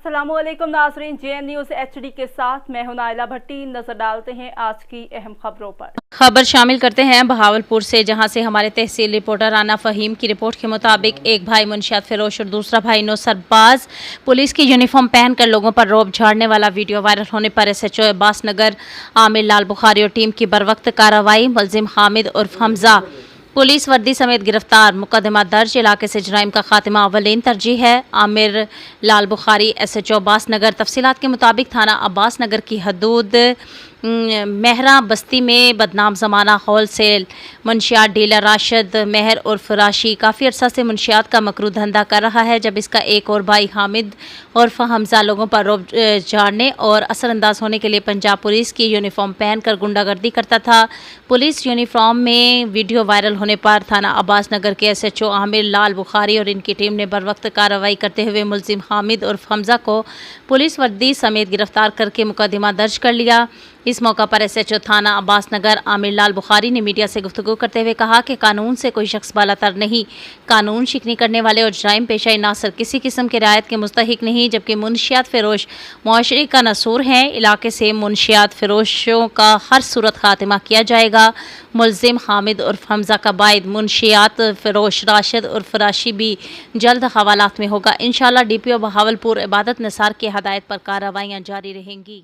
अस्सलाम वालेकुम नाज़रीन, JN न्यूज़ HD के साथ मैं हूं नाइला भट्टी। नजर डालते हैं आज की अहम खबरों पर। खबर शामिल करते हैं बहावलपुर से, जहां से हमारे तहसील रिपोर्टर राना फ़हीम की रिपोर्ट के मुताबिक एक भाई मुनशियात फिरोश और दूसरा भाई नौसरबाज पुलिस की यूनिफॉर्म पहनकर लोगों पर रौब झाड़ने वाला वीडियो वायरल होने पर SHO अब्बास नगर आमिर लाल बुखारी और टीम की बरवक्त कार्रवाई। मुलजिम हामिद उर्फ हमजा पुलिस वर्दी समेत गिरफ्तार, मुकदमा दर्ज। इलाके से जराइम का खात्मा अवलीन तरजीह है। आमिर लाल बुखारी SHO अब्बास नगर। तफसीलात के मुताबिक थाना अब्बास नगर की हदूद मेहरा बस्ती में बदनाम ज़माना होल सेल मुनशियात डीलर राशिद मेहर उर्फ राशि काफ़ी अरसा से मुनशियात का मकरू धंधा कर रहा है, जब इसका एक और भाई हामिद उर्फ हमजा लोगों पर रौब झाड़ने और असरअंदाज होने के लिए पंजाब पुलिस की यूनिफॉर्म पहनकर गुंडागर्दी करता था। पुलिस यूनिफॉर्म में वीडियो वायरल होने पर थाना अब्बास नगर के SHO आमिर लाल बुखारी और इनकी टीम ने बरवक्त कार्रवाई करते हुए मुलजिम हामिद उर्फ हमजा को पुलिस वर्दी समेत गिरफ्तार करके मुकदमा दर्ज कर लिया। इस मौका पर SHO थाना अब्बास नगर आमिर लाल बुखारी ने मीडिया से गुफ्तगू करते हुए कहा कि कानून से कोई शख्स बालातर नहीं, कानून शिकनी करने वाले और जराइम पेशा नासर किसी किस्म के रियायत के मुस्तहिक नहीं, जबकि मुनशियात फिरोश मुआशरे का नसूर हैं। इलाके से मुनशियात फिरोशों का हर सूरत खात्मा किया जाएगा। मुलजिम हामिद उर्फ हमजा का बायद मुनशियात फिरोश राशिद उर्फ राशि भी जल्द हवालात में होगा। इंशाअल्लाह DPO बहावलपुर इबादत निसार की हदायत पर कार्रवाइयाँ जारी रहेंगी।